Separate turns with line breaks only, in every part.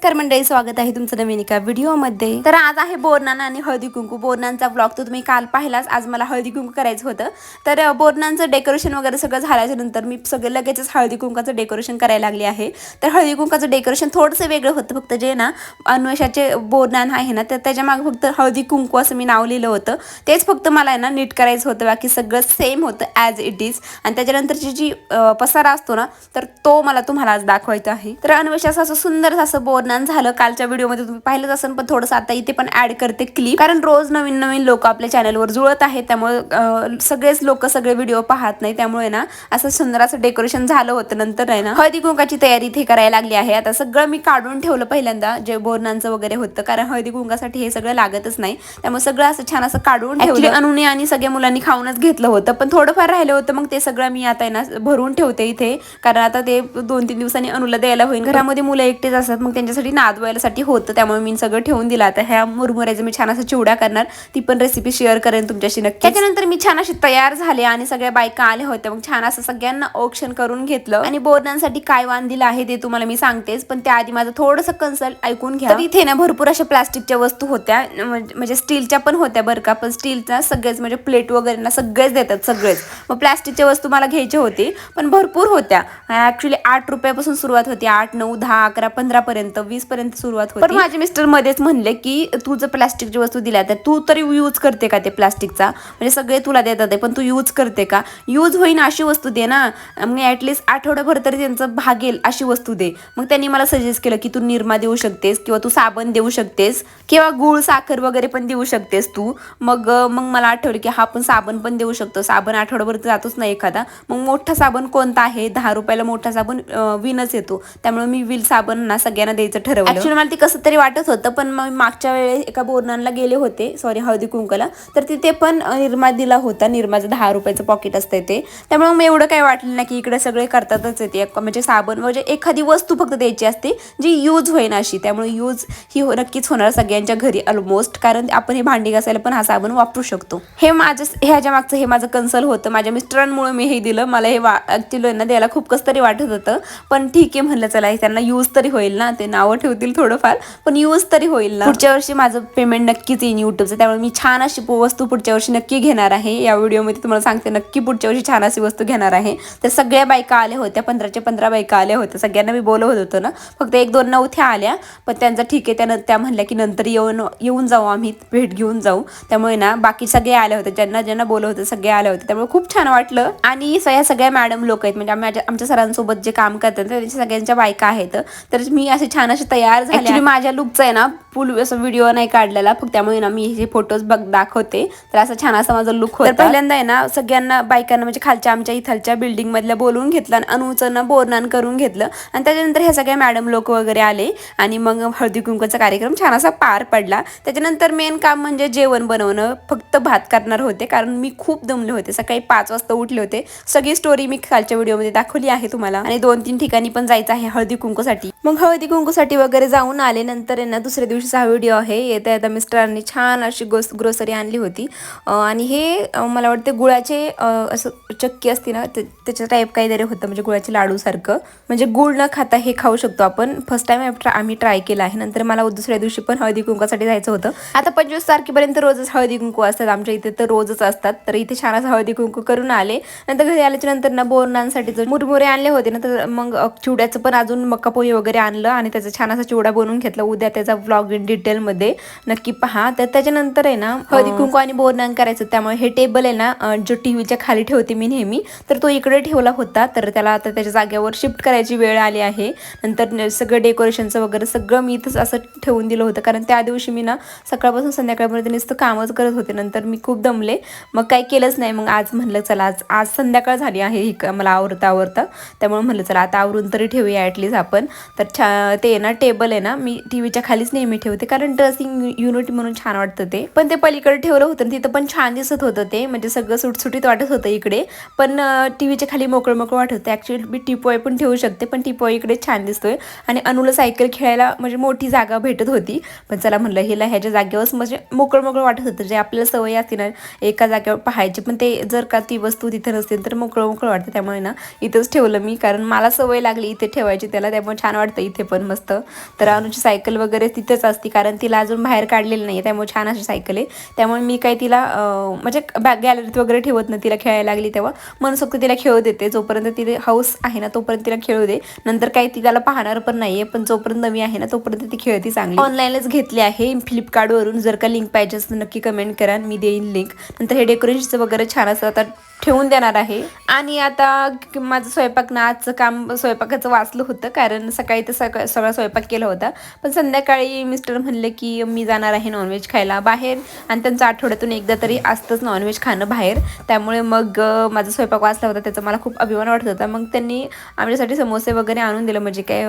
नमस्कार मंडळी, स्वागत आहे तुमचं नवीन एका व्हिडिओमध्ये। तर आज आहे बोरनान आणि हळदी कुंकू। बोरनांचा व्लॉग तर तुम्ही काल पाहिलाच। आज मला हळदी कुंकू करायचं होतं, तर बोरनांचं डेकोरेशन वगैरे सगळं झाल्याच्या नंतर मी सगळं लगेचच हळदी कुंकाचं डेकोरेशन करायला लागली आहे। तर हळदी कुंकाचं डेकोरेशन थोडंसं वेगळं होतं, फक्त जे ना अन्वेषाचे बोरनान आहे ना, तर त्याच्या मागे फक्त हळदी कुंकू असं मी नाव लिहिलं होतं, तेच फक्त मला आहे ना नीट करायचं होतं। बाकी सगळं सेम होतं ॲज इट इज। आणि त्याच्यानंतरची जी पसारा असतो ना, तर तो मला तुम्हाला आज दाखवायचा आहे। तर अन्वेषाचं असं सुंदर असं बोरनान झालं। कालच्या व्हिडिओमध्ये तुम्ही पाहिलंच असेल, पण थोडंसं आता इथे पण ऍड करते क्लिप, कारण रोज नवीन नवीन लोक आपल्या चॅनलवर जुळत आहेत, त्यामुळे सगळेच लोक सगळे व्हिडिओ पाहत नाही, त्यामुळे ना असं सुंदर असं डेकोरेशन झालं होतं। नंतर आहे ना हळदी कुंकाची तयारी इथे करायला लागली आहे। आता सगळं मी काढून ठेवलं पहिल्यांदा, जे बोरनांचं वगैरे होतं, कारण हळदी कुंकासाठी हे सगळं लागतच नाही, त्यामुळे सगळं असं छान असं काढून ठेवलं। अनुने आणि सगळ्या मुलांनी खाऊनच घेतलं होतं, पण थोडंफार राहिलं होतं, मग ते सगळं मी आता आहे ना भरून ठेवते इथे, कारण आता ते 2-3 दिवसांनी अनुला द्यायला होईल। घरामध्ये मुलं एकटेच असतात, मग त्यांच्यासाठी नादवायलासाठी होतं, त्यामुळे मी सगळं ठेवून दिलं। आता ह्या मुरमुऱ्याचं मी छान असं चिवडा करणार, ती पण रेसिपी शेअर करेन तुमच्याशी नक्की। त्याच्यानंतर मी छान अशी तयार झाले आणि सगळ्या बायका आल्या होत्या, मग छान असं सगळ्यांना ऑप्शन करून घेतलं। आणि बोरनांसाठी काय वाण दिलं आहे ते तुम्हाला मी सांगतेच, पण त्याआधी माझं थोडंसं कन्सल्ट ऐकून घ्या। तर इथे ना भरपूर अशा प्लास्टिकच्या वस्तू होत्या, म्हणजे स्टीलच्या पण होत्या बरं का, पण स्टीलच्या सगळेच म्हणजे प्लेट वगैरे ना सगळेच देतात सगळेच, मग प्लास्टिकच्या वस्तू मला घ्यायची होती, पण भरपूर होत्या। ऍक्च्युली 8 रुपयापासून सुरुवात होती, 8, 9, 10, 11, 15 पर्यंत, 20 पर्यंत सुरुवात होती। पण माझे मिस्टर मध्येच म्हणले की तू जर प्लास्टिकची वस्तू दिल्या तर तू तरी यूज करते का ते प्लास्टिकचा, म्हणजे सगळे तुला देतात पण तू यूज करते का, यूज होईन अशी वस्तू दे ना, मग ऍटलीस्ट आठवड्याभर तरी त्यांचं भागेल अशी वस्तू दे। मग त्यांनी मला सजेस्ट केलं की तू निरमा देऊ शकतेस, किंवा तू साबण देऊ शकतेस, किंवा गुळ साखर वगैरे पण देऊ शकतेस तू। मग मला आठवलं की हा पण साबण पण देऊ शकतो, साबण आठवड्याभर जातोच ना एखादा, मग मोठा साबण कोणता आहे, 10 रुपयाला मोठा साबण विनच येतो, त्यामुळे मी विल साबण ना सगळ्यांना द्यायचं ठरवलं। ऍक्च्युली मला ते कसं तरी वाटत होतं, पण मग मागच्या वेळेस एका बोरनांना गेले होते, सॉरी हळदी कुंकाला, तर तिथे पण निरमा दिला होता, निरमाचं 10 रुपयाचं पॉकेट असतं ते, त्यामुळे मग एवढं काही वाटलं नाही की इकडे सगळे करतातच येते, म्हणजे साबण म्हणजे एखादी वस्तू फक्त द्यायची असते जी यूज होईन अशी, त्यामुळे यूज ही नक्कीच होणार सगळ्यांच्या घरी ऑलमोस्ट, कारण आपण हे भांडी घासायला पण हा साबण वापरू शकतो। हे माझं ह्याच्या मागचं हे माझं कन्सल होतं, माझ्या मिस्टरांमुळे मी हे दिलं। मला हे ऍक्च्युली ना द्यायला खूप कसं तरी वाटत होतं, पण ठीक आहे म्हणलं, चला त्यांना यूज तरी होईल ना, ते नावं ठेवतील थोडंफार, पण यूज तरी होईल ना। पुढच्या वर्षी माझं पेमेंट नक्कीच येईल युट्यूबचं, त्यामुळे मी छान अशी वस्तू पुढच्या वर्षी नक्की घेणार आहे। या व्हिडिओमध्ये तुम्हाला सांगते, नक्की पुढच्या वर्षी छान अशी वस्तू घेणार आहे। तर सगळ्या बायका आल्या होत्या, 15च्या 15 बायका आल्या होत्या, सगळ्यांना मी बोलवत होतो ना, फक्त 1-2 नव्हत्या आल्या, पण त्यांचं ठीक आहे, त्या म्हणल्या की नंतर येऊन जाऊ, आम्ही भेट घेऊन जाऊ, त्यामुळे ना बाकी सगळे आले होते, ज्यांना बोलवत होते सगळे आले होते, त्यामुळे खूप छान वाटलं। आणि ह्या सगळ्या मॅडम लोक आहेत, म्हणजे आमच्या सरांसोबत जे काम करतात त्यांच्या सगळ्यांच्या बायका आहेत, तर मी असे छान असे तयार झाले। ऍक्च्युली माझ्या लुकचा आहे ना फुल असं व्हिडिओ नाही काढलेला, फक्त त्यामुळे ना मी हे फोटोज दाखवते, तर असं छान असं माझं लुक होतं। पहिल्यांदा आहे ना सगळ्यांना बायकांना म्हणजे खालच्या आमच्या इथलच्या बिल्डिंग मधल्या बोलवून घेतलं, आणि अनुचं ना बोरनान करून घेतलं, आणि त्याच्यानंतर ह्या सगळ्या मॅडम लोक वगैरे आले, आणि मग हळदी कुंकूचा कार्यक्रम छान असा पार पडला। त्याच्यानंतर मेन काम म्हणजे जेवण बनवणं, फक्त भात करणार होते, कारण मी खूप दमले होते, सकाळी 5 वाजता उठले होते। सगळी स्टोरी मी खालच्या व्हिडिओमध्ये दाखवली आहे तुम्हाला, आणि 2-3 ठिकाणी पण जायचं आहे हळदी कुंकूसाठी। मग हळदी कुंकूसाठी वगैरे जाऊन आले, नंतर आहे ना दुसऱ्या दिवशीचा हा व्हिडिओ आहे। येत्या आता मिस्टरांनी छान अशी ग्रोसरी आणली होती, आणि हे मला वाटतं गुळाचे असं चक्की असते ना, त्याच्या टाईप काहीतरी होतं, म्हणजे गुळाचे लाडू सारखं, म्हणजे गुळ न खाता हे खाऊ शकतो आपण। फर्स्ट टाइम आम्ही ट्राय केलं आहे। नंतर मला दुसऱ्या दिवशी पण हळदी कुंकूसाठी जायचं होतं। आता 25 तारखेपर्यंत रोजच हळदी कुंकू असतात आमच्या इथे, तर रोजच असतात, तर इथे छान असं हळदी कुंकू करून आले। नंतर घरी आल्याच्या नंतर ना बोरनांसाठी जर मुरमुरे आणले होते ना, तर मग चिवड्याचं पण अजून मका पोहे वगैरे आणलं, आणि त्याचा छान असा चिवडा बनवून घेतला। उद्या त्याचा व्लॉग इन डिटेलमध्ये नक्की पहा। तर त्याच्यानंतर आहे ना हळदी कुंकू आणि बोरनान करायचं, त्यामुळे हे टेबल आहे ना जो टीव्हीच्या खाली ठेवते मी नेहमी, तर तो इकडे ठेवला होता, तर त्याला आता त्याच्या जागेवर शिफ्ट करायची वेळ आली आहे। नंतर सगळं डेकोरेशनचं वगैरे सगळं मी इथंच असं ठेवून दिलं होतं, कारण त्या दिवशी मी ना सकाळपासून संध्याकाळपर्यंत नुसतं कामच करत होते, नंतर मी खूप दमले, मग काही केलंच नाही। मग आज म्हणलं चला आज संध्याकाळ झाली आहे मला आवरता, त्यामुळे म्हणलं चला आता आवरून तरी ठेवूया ॲटलीस्ट आपण। तर ते ना टेबल आहे ना मी टीव्हीच्या खालीच नेहमी ठेवते, कारण ड्रेसिंग युनिट म्हणून छान वाटतं ते, पण ते पलीकडे ठेवलं होतं, तिथं पण छान दिसत होतं ते, म्हणजे सगळं सुटसुटीत वाटत होतं इकडे, पण टीव्हीच्या खाली मोकळं वाटत होतं। ॲक्च्युली मी टिपॉय पण ठेवू शकते, पण टिपॉय इकडे छान दिसतोय, आणि अनुला सायकल खेळायला म्हणजे मोठी जागा भेटत होती, पण चला म्हणलं हिला ह्याच्या जागेवर म्हणजे मोकळं वाटत होतं, जे आपल्याला सवय असते ना एका जागेवर पाहायची, पण ते जर का ती वस्तू तिथे नसतील तर मोकळं वाटतं, त्यामुळे ना इथंच ठेवलं मी, कारण मला सवय लागली इथे ठेवायची त्याला, त्यामुळे छान वाटतं वाटतं इथे पण मस्त. तर अनुची सायकल वगैरे तिथेच असते कारण तिला अजून बाहेर काढलेलं नाही, त्यामुळे छान अशी सायकल आहे. त्यामुळे मी काही तिला म्हणजे गॅलरीत वगैरे ठेवत नाही. तिला खेळायला लागली तेव्हा मनसोक्त तिला खेळू देते. जोपर्यंत तिला हाऊस आहे ना तोपर्यंत तिला खेळू दे. नंतर काही ती त्याला पाहणार पण नाहीये, पण जोपर्यंत मी आहे ना तोपर्यंत ती खेळती चांगली. ऑनलाईनच घेतली आहे फ्लिपकार्टवरून. जर का लिंक पाहिजे असेल नक्की कमेंट करा, मी देईन लिंक. नंतर हे डेकोरेशनचं वगैरे छान असं आता ठेवून देणार आहे. आणि आता माझं स्वयंपाक ना आजचं काम स्वयंपाकाचं वाचलं होतं कारण सकाळी तर सगळा स्वयंपाक केला होता. पण संध्याकाळी मिस्टर म्हणले की मी जाणार आहे नॉनव्हेज खायला बाहेर, आणि त्यांचं आठवड्यातून एकदा तरी असतंच नॉनव्हेज खाणं बाहेर. त्यामुळे मग माझा स्वयंपाक वाचला होता, त्याचा मला खूप अभिमान वाटत होता. मग त्यांनी आमच्यासाठी समोसे वगैरे आणून दिलं, म्हणजे काय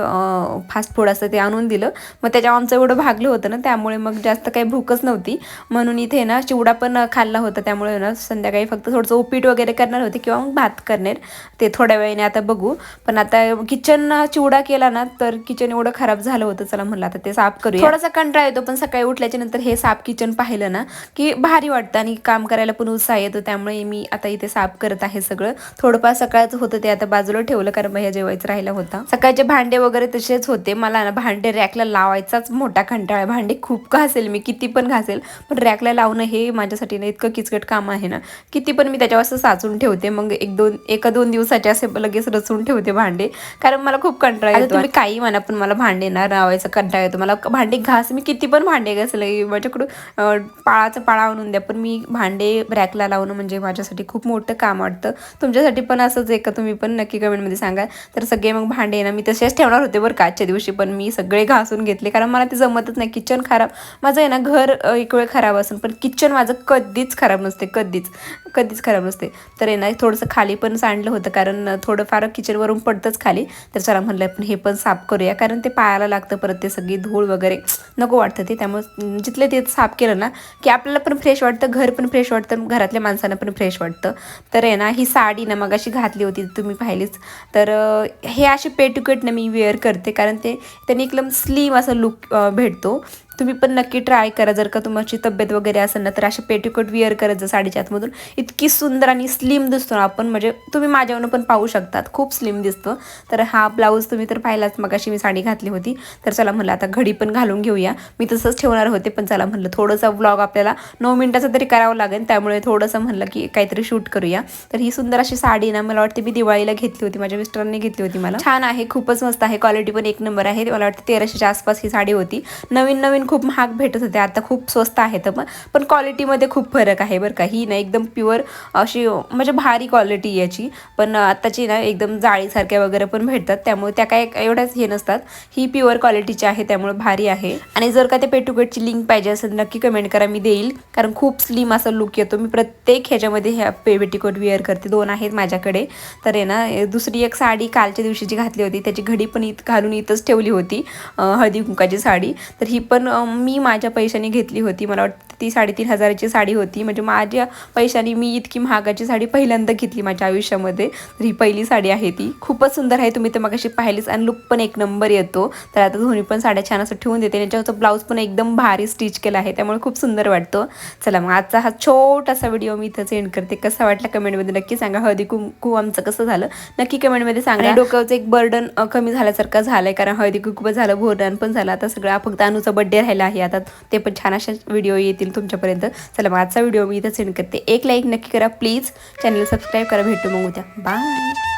फास्ट फूड असतं ते आणून दिलं. मग त्याच्यावर आमचं एवढं भागलं होतं ना, त्यामुळे मग जास्त काही भूकच नव्हती. म्हणून इथे ना चिवडा पण खाल्ला होता. त्यामुळे ना संध्याकाळी फक्त थोडंसं उपीट वगैरे करणार होते किंवा मग भात करणार, ते थोड्या वेळाने आता बघू. पण आता किचन चिवडा केला ना तर किचन एवढं खराब झालं होतं, चला म्हणलं आता ते साफ करूया. थोडासा कंटाळा येतो, पण सकाळी उठल्याच्या नंतर हे साफ किचन पाहिलं ना की भारी वाटतं आणि काम करायला पण उत्साह येतो. त्यामुळे मी आता इथे साफ करत आहे सगळं. थोडंफार सकाळचं होतं ते आता बाजूला ठेवलं कारण भैया जेवायचं राहिला होता. सकाळचे भांडे वगैरे तसेच होते. मला ना भांडे रॅकला लावायचाच मोठा कंटाळा. भांडे खूप घासेल मी, किती पण घासेल, पण रॅकला लावणं हे माझ्यासाठी ना इतकं किचकट काम आहे ना, किती पण मी त्याच्यावर असं साचून ठेवते. मग एका दोन दिवसाचे असे लगेच रचून ठेवते भांडे, कारण मला खूप कंटाळा येतो. तुम्ही काही म्हणा पण मला भांडे ना लावायचा कंटाळा येतो. मला भांडे घास, मी किती पण भांडे घासले, माझ्याकडून पाळाचं पाळा आणून द्या, पण मी भांडे रॅकला लावणं म्हणजे माझ्यासाठी खूप मोठं काम वाटतं. तुमच्यासाठी पण असंच आहे का? तुम्ही पण नक्की कमेंटमध्ये सांगा. तर सगळे मग भांडे ना मी तसेच ठेवणार होते बरं का आजच्या दिवशी, पण मी सगळे घासून घेतले कारण मला ते जमतच नाही. किचन खराब माझं आहे ना, घर एक वेळ खराब असेल पण किचन माझं कधीच खराब नसते, कधीच खराब नसते. तर आहे ना थोडंसं खाली पण सांडलं होतं कारण थोडंफार किचनवरून पडतंच खाली. तर चला म्हणलं पण हे पण साफ करूया कारण ते पायाला लागतं परत, ते सगळी धूळ वगैरे नको वाटतं ते. त्यामुळे जिथले ते साफ केलं ना की आपल्याला पण फ्रेश वाटतं, घर पण फ्रेश वाटतं, घरातल्या माणसांना पण फ्रेश वाटतं. तर आहे ना ही साडी ना मग अशी घातली होती तुम्ही पाहिलीच. तर हे असे पेटिकोट ना मी वेअर करते कारण त्यांनी एकदम स्लिम असा लुक भेटतो. तुम्ही पण नक्की ट्राय करा. जर का तुमची तब्येत वगैरे असेल ना तर असे पेटिकोट वेअर करायचं साडीच्या आतमधून, इतकी सुंदर आणि स्लिम दिसतो ना आपण, म्हणजे तुम्ही माझ्यावरून पण पाहू शकतात, खूप स्लिम दिसतो. तर हा ब्लाऊज तुम्ही तर पाहिलाच, मग अशी मी साडी घातली होती. तर चला म्हणलं आता घडी पण घालून घेऊया. मी तसंच ठेवणार होते पण चला म्हणलं थोडंसं व्लॉग आपल्याला 9 मिनिटाचा तरी करावं लागेल, त्यामुळे थोडंसं म्हणलं की काहीतरी शूट करूया. तर ही सुंदर अशी साडी ना मला वाटते मी दिवाळीला घेतली होती, माझ्या मिस्टरांनी घेतली होती. मला छान आहे, खूपच मस्त आहे, क्वालिटी पण एक नंबर आहे. मला वाटतं 1300च्या आसपास ही साडी होती. नवीन खूप महाग भेटत होते, आता खूप स्वस्त आहेत. पण क्वालिटीमध्ये खूप फरक आहे बरं का. ही ना एकदम प्युअर अशी म्हणजे भारी क्वालिटी याची, पण आताची ना एकदम जाळीसारख्या वगैरे पण भेटतात, त्यामुळे त्या काय एवढ्याच हे नसतात. ही प्युअर क्वालिटीची आहे त्यामुळे भारी आहे. आणि जर का ते पेटिकोटची लिंक पाहिजे असेल नक्की कमेंट करा, मी देईल. कारण खूप स्लिम असं लुक येतो. मी प्रत्येक ह्याच्यामध्ये ह्या पेटिकोट वेअर करते, 2 आहेत माझ्याकडे. तर आहे ना दुसरी एक साडी कालच्या दिवशी जी घातली होती त्याची घडी पण घालून इथंच ठेवली होती, हळदी कुंकाची साडी. तर ही पण मी माझ्या पैशाने घेतली होती. मला वाटतं ती 3,500ची साडी होती, म्हणजे माझ्या पैशाने मी इतकी महागाची साडी पहिल्यांदा घेतली माझ्या आयुष्यामध्ये. तर ही पहिली साडी आहे, ती खूपच सुंदर आहे. तुम्ही तर मग अशी पाहिलीच, आणि लुक पण एक नंबर येतो. तर आता दोन्ही पण साड्या छान असं ठेवून देते. याच्यावरचं ब्लाऊज पण एकदम भारी स्टिच केला आहे, त्यामुळे खूप सुंदर वाटतो. चला मग आजचा हा छोटासा व्हिडिओ मी इथंच एंड करते. कसा वाटला कमेंटमध्ये नक्की सांगा. हळदी कुंकू आमचं कसं झालं नक्की कमेंटमध्ये सांगा. डोक्यावरचं एक बर्डन कमी झाल्यासारखं झालंय, कारण हळदी कुंकू झालं, भोरदान पण झालं. आता सगळं फक्त अनुचा बड्डे राहिला आहे, आता ते पण छान अशा व्हिडिओ येतील तुमच्यापर्यंत. चला मग आजचा व्हिडिओ मी इथं सेंड करते. एक लाईक नक्की करा प्लीज, चॅनल सबस्क्राईब करा. भेटू मग उद्या, बाय.